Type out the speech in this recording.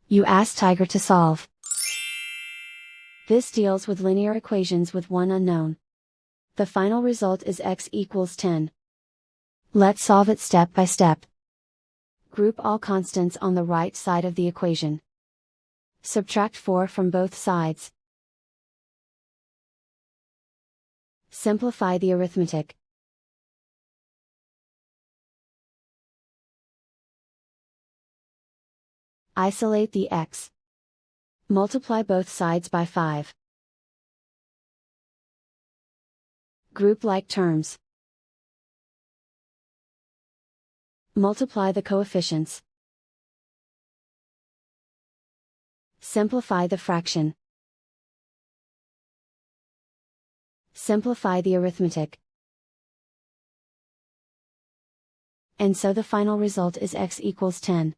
You ask Tiger to solve. This deals with linear equations with one unknown. The final result is x equals 10. Let's solve it step by step. Group all constants on the right side of the equation. Subtract 4 from both sides. Simplify the arithmetic. Isolate the x. Multiply both sides by 5. Group like terms. Multiply the coefficients. Simplify the fraction. Simplify the arithmetic. And so the final result is x equals 10.